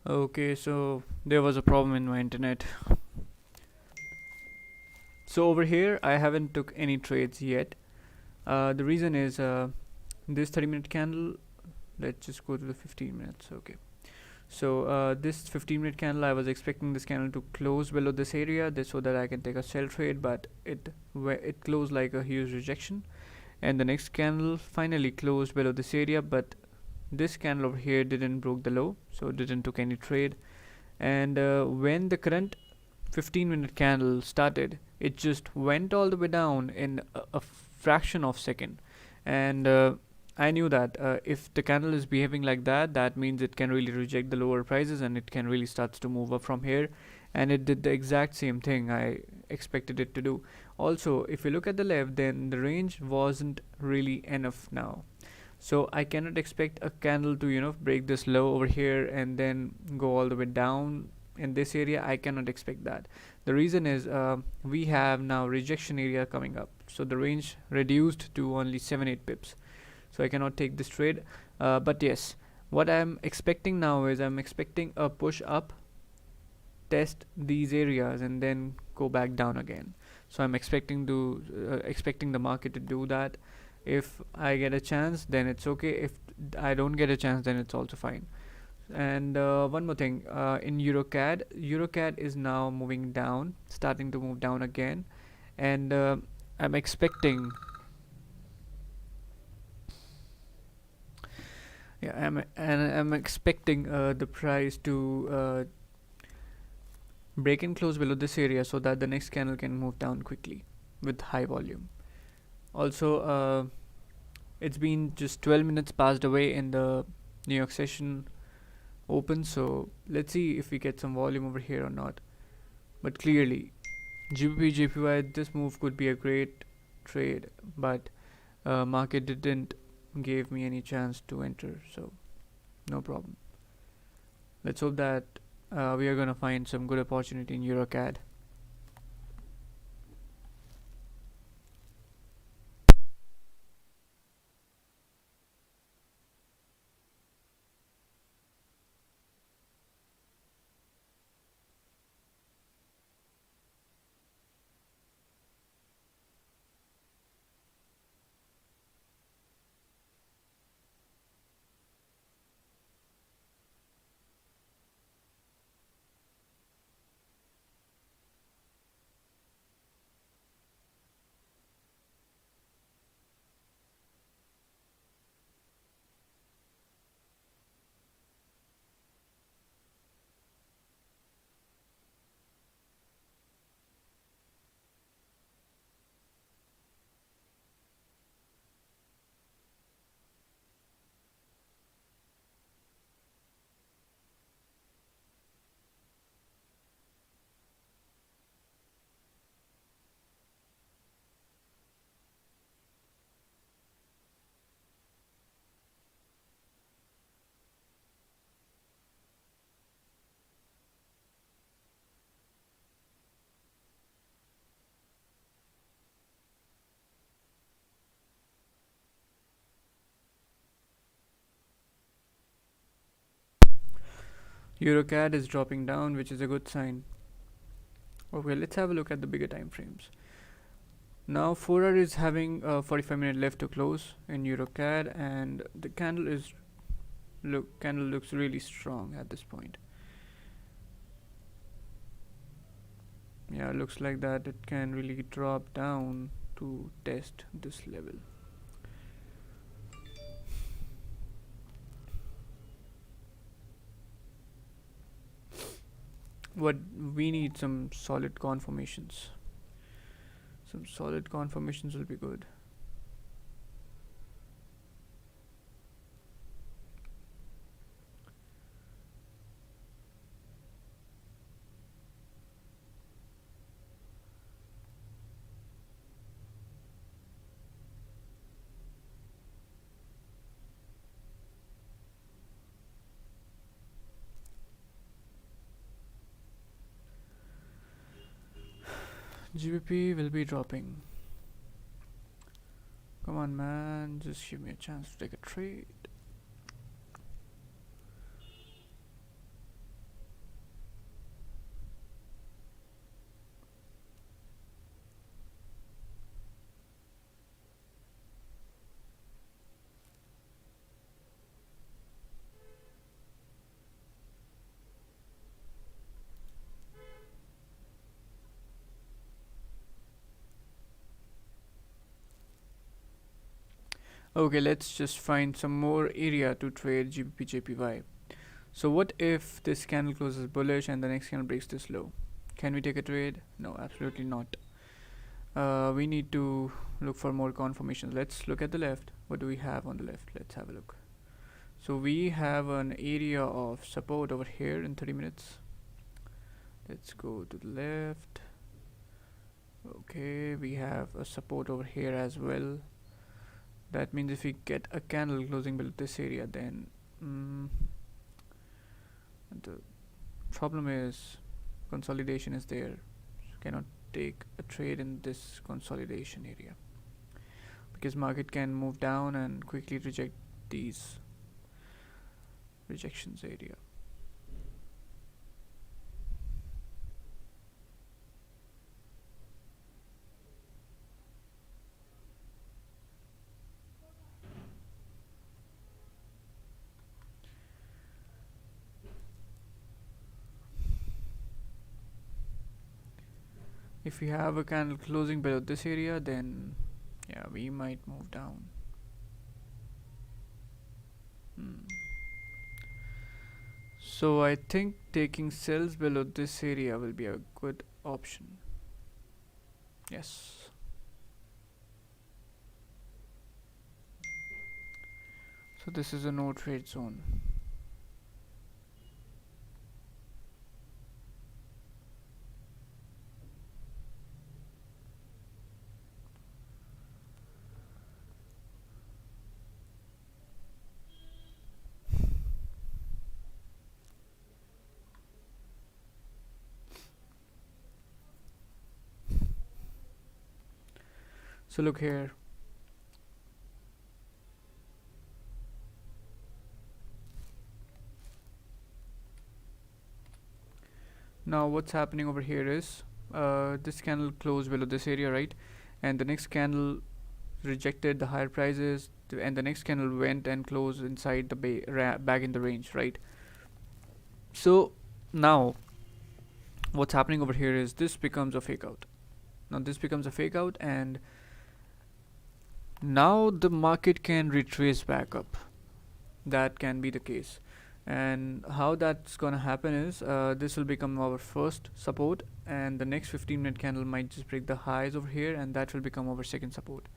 Okay, so there was a problem in my internet. So over here, I haven't took any trades yet. The reason is this 30-minute candle. Let's just go to the 15 minutes. Okay. So this 15-minute candle, I was expecting this candle to close below this area, so that I can take a sell trade, but it closed like a huge rejection, and the next candle finally closed below this area, but this candle over here didn't broke the low, so didn't took any trade. And when the current 15-minute candle started, it just went all the way down in a fraction of second. And I knew that if the candle is behaving like that, that means it can really reject the lower prices and it can really starts to move up from here. And it did the exact same thing I expected it to do. Also, if you look at the left, then the range wasn't really enough now. So I cannot expect a candle to break this low over here and then go all the way down in this area. I cannot expect that. The reason is we have now rejection area coming up, so the range reduced to only 7-8 pips, so I cannot take this trade. But yes, what I'm expecting now is I'm expecting a push up, test these areas, and then go back down again. So I'm expecting the market to do that. If I get a chance, then it's okay. If I don't get a chance, then it's also fine. And one more thing, in Eurocad is now moving down, starting to move down again, and I'm expecting, I'm expecting the price to break and close below this area so that the next candle can move down quickly with high volume. Also, it's been just 12 minutes passed away in the New York session open, so let's see if we get some volume over here or not. But clearly, GBP JPY, this move could be a great trade, but market didn't give me any chance to enter, so no problem. Let's hope that we are gonna find some good opportunity in Eurocad. Eurocad is dropping down, which is a good sign. Okay, let's have a look at the bigger time frames. Now 4 hour is having a 45-minute left to close in Eurocad, and the candle looks really strong at this point. Yeah, looks like that it can really drop down to test this level. What we need, some solid confirmations. Some solid confirmations will be good. GBP will be dropping. Come on, man, just give me a chance to take a trade. Okay, let's just find some more area to trade GBP JPY. So what if this candle closes bullish and the next candle breaks this low? Can we take a trade? No, absolutely not. We need to look for more confirmations. Let's look at the left. What do we have on the left? Let's have a look. So we have an area of support over here in 30 minutes. Let's go to the left. Okay, we have a support over here as well. That means if we get a candle closing below this area, then the problem is consolidation is there. So cannot take a trade in this consolidation area because market can move down and quickly reject these rejections area. If we have a candle closing below this area, then yeah, we might move down. So I think taking sells below this area will be a good option. Yes. So this is a no trade zone. So look here. Now what's happening over here is this candle closed below this area, right? And the next candle rejected the higher prices, and the next candle went and closed inside the back in the range, right? So now what's happening over here is this becomes a fake out. Now this becomes a fake out, and now the market can retrace back up. That can be the case. And how that's gonna happen is this will become our first support, and the next 15-minute candle might just break the highs over here, and that will become our second support.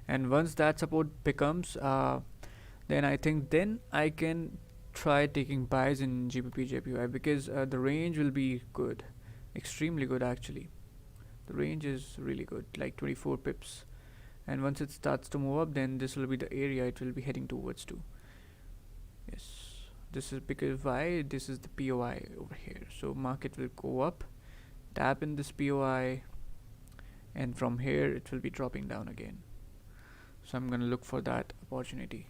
And once that support becomes then I think then I can try taking buys in GBP JPY because the range will be good, extremely good actually. The range is really good, like 24 pips. And once it starts to move up, then this will be the area it will be heading towards to. Yes, this is because why? This is the POI over here. So market will go up, tap in this POI, and from here it will be dropping down again. So I'm gonna look for that opportunity.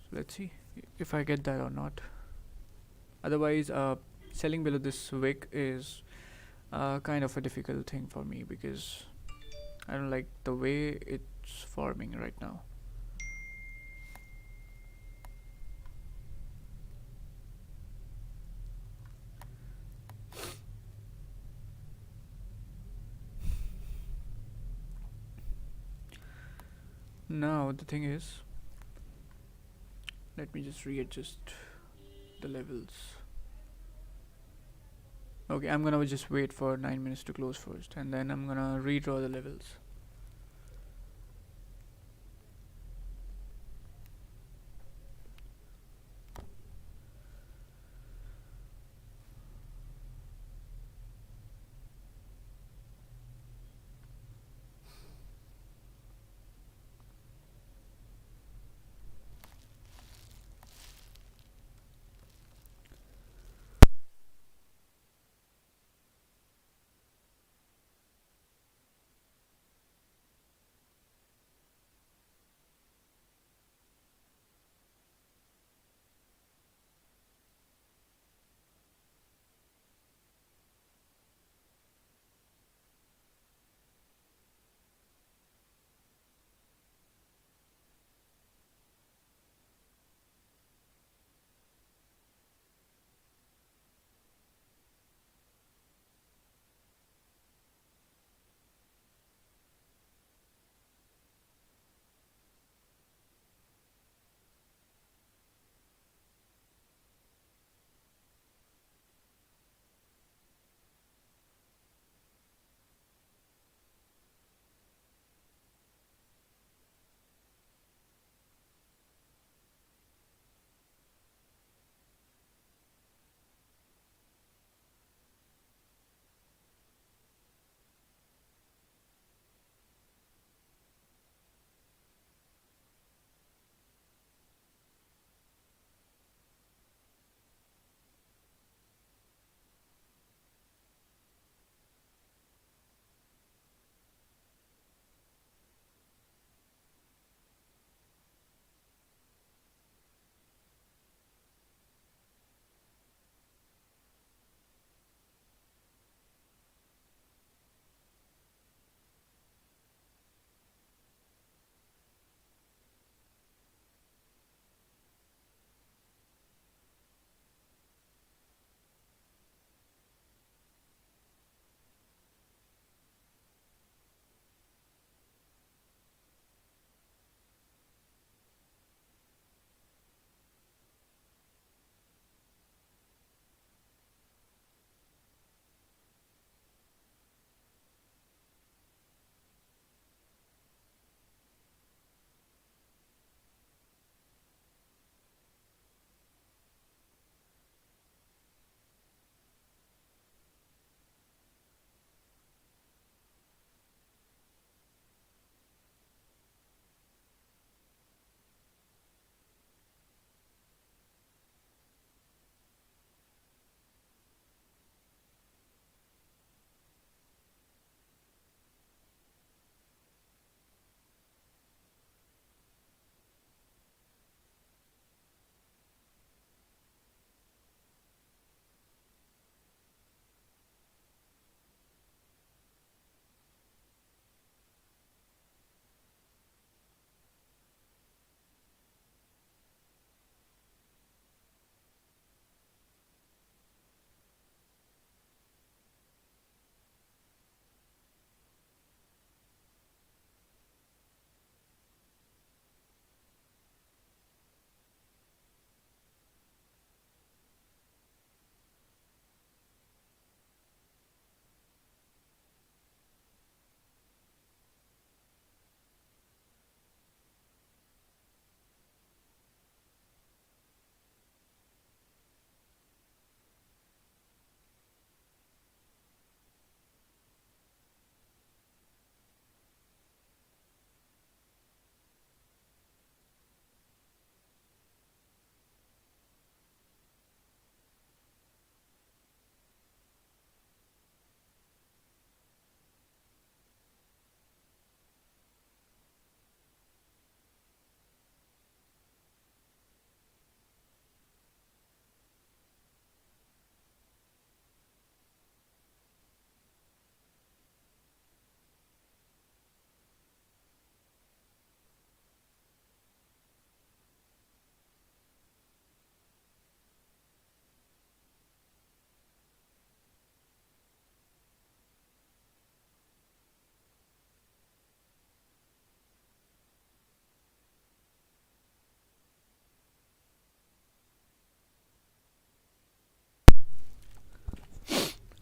So let's see if I get that or not. Otherwise, selling below this wick is kind of a difficult thing for me because I don't like the way it's forming right now. Now the thing is, let me just readjust the levels. Okay, I'm gonna just wait for 9 minutes to close first, and then I'm gonna redraw the levels.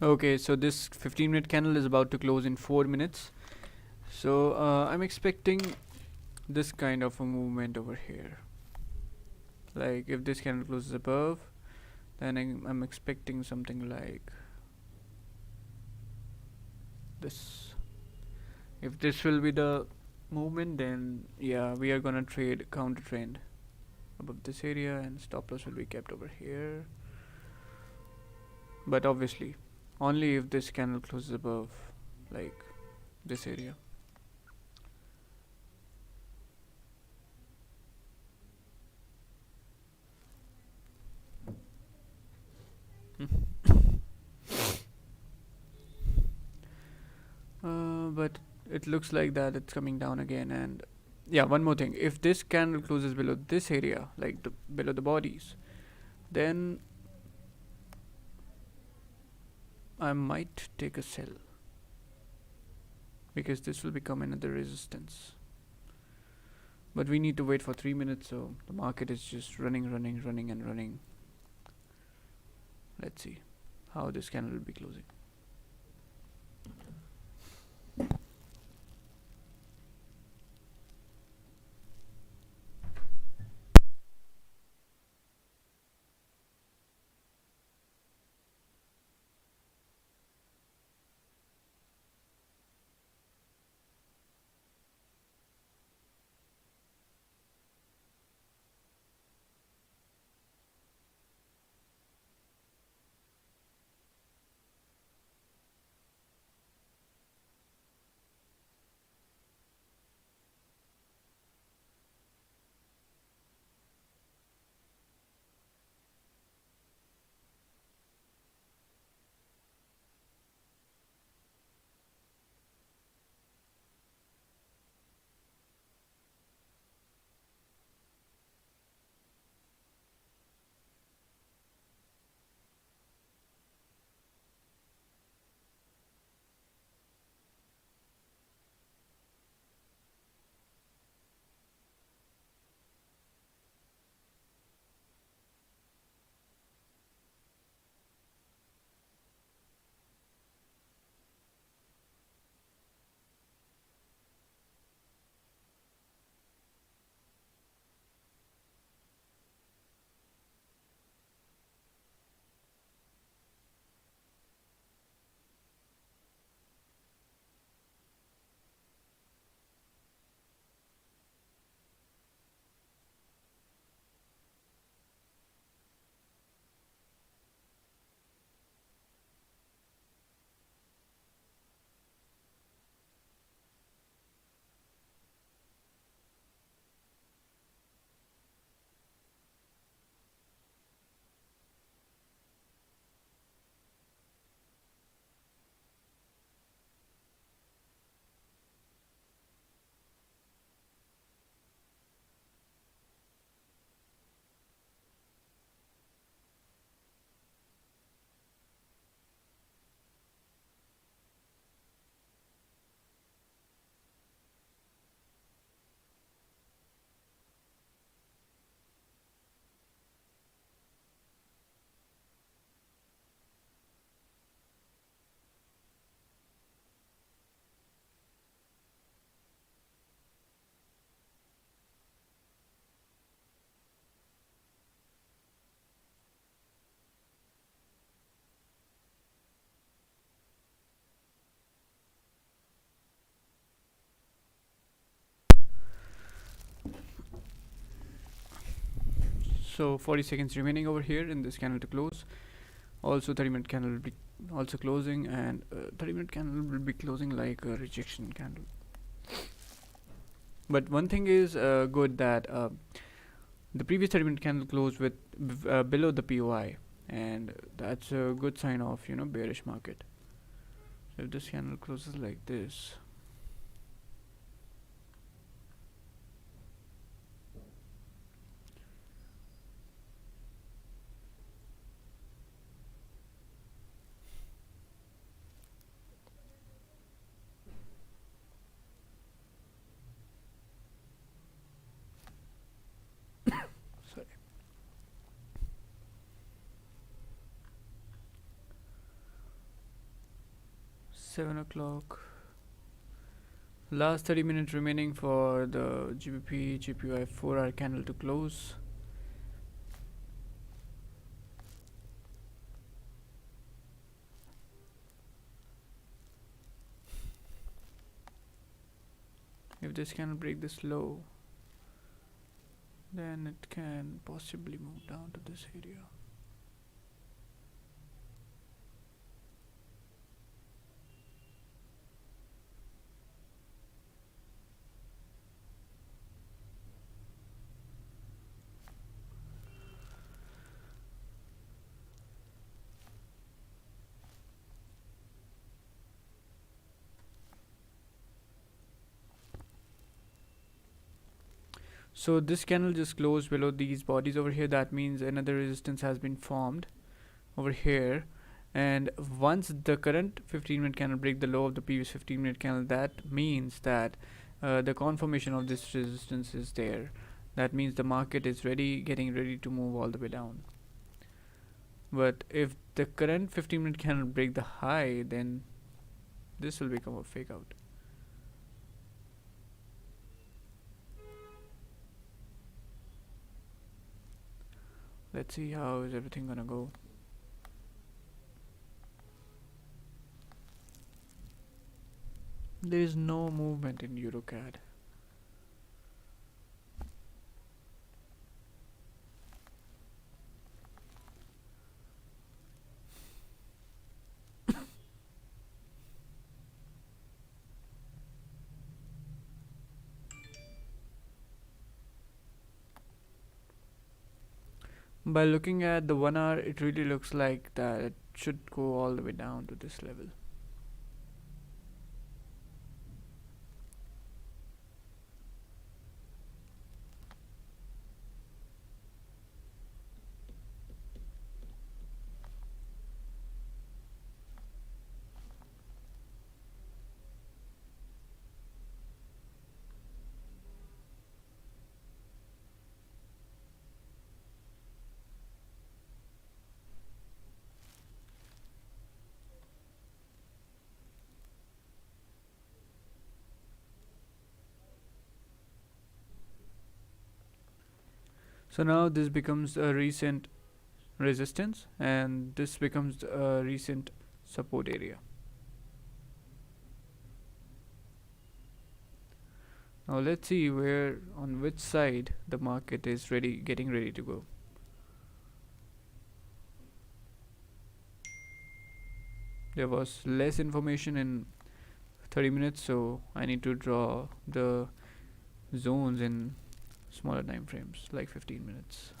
Okay, so this 15-minute candle is about to close in 4 minutes. So I'm expecting this kind of a movement over here. Like if this candle closes above, then I'm expecting something like this. If this will be the movement, then yeah, we are gonna trade counter trend above this area, and stop loss will be kept over here. But obviously, only if this candle closes above, like this area. But it looks like that it's coming down again. And yeah, one more thing, if this candle closes below this area, like below the bodies, then I might take a sell, because this will become another resistance. But we need to wait for 3 minutes, so the market is just running and running. Let's see how this candle will be closing. So 40 seconds remaining over here in this candle to close. Also 30-minute candle will be also closing, and 30-minute candle will be closing like a rejection candle. But one thing is good, that the previous 30-minute candle closed with below the POI, and that's a good sign of bearish market. So if this candle closes like this, sorry. 7 o'clock. Last 30 minutes remaining for the GBP GPY 4-hour candle to close. If this cannot break this low, then it can possibly move down to this area. So this candle just closed below these bodies over here. That means another resistance has been formed over here, and once the current 15-minute candle break the low of the previous 15-minute candle, that means that the confirmation of this resistance is there. That means the market is getting ready to move all the way down. But if the current 15-minute candle break the high, then this will become a fake out. Let's see how is everything gonna go. There is no movement in EuroCAD. By looking at the 1 hour, it really looks like that it should go all the way down to this level. So now this becomes a recent resistance, and this becomes a recent support area. Now let's see where, on which side the market is getting ready to go. There was less information in 30 minutes, so I need to draw the zones in smaller time frames, like 15 minutes.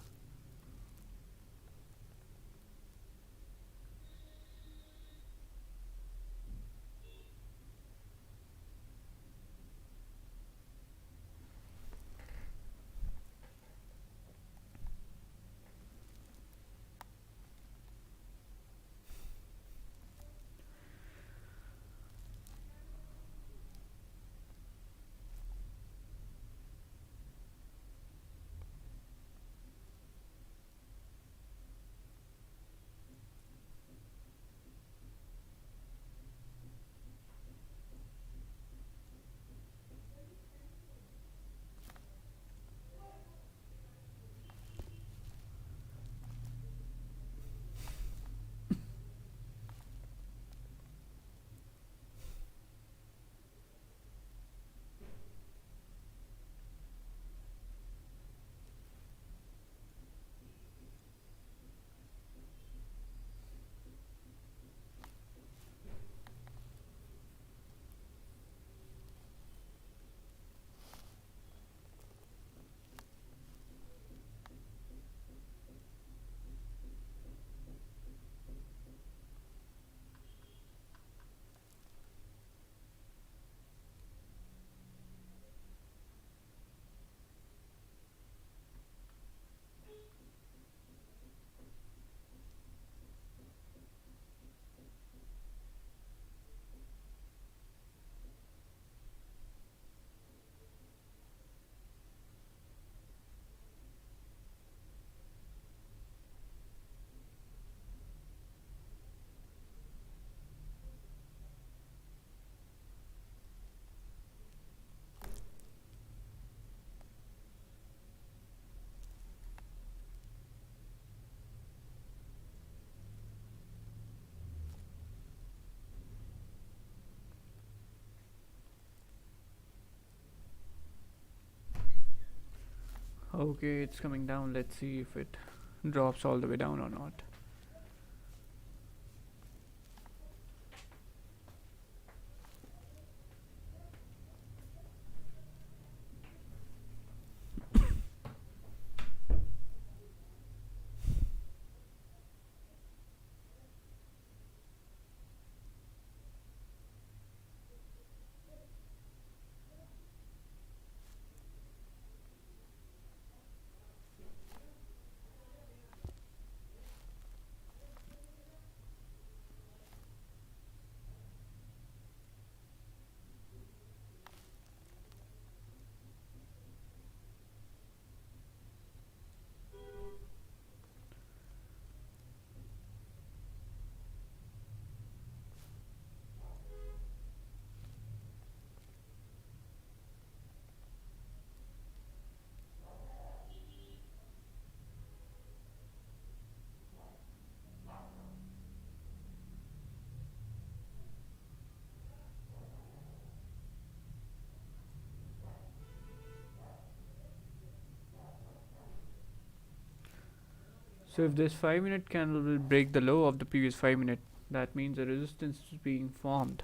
Okay, it's coming down. Let's see if it drops all the way down or not. So if this 5-minute candle will break the low of the previous 5 minute, that means a resistance is being formed.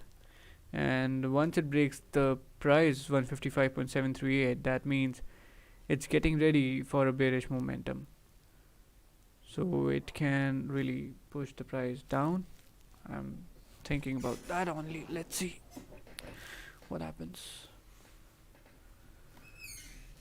And once it breaks the price 155.738, that means it's getting ready for a bearish momentum. So it can really push the price down. I'm thinking about that only. Let's see what happens.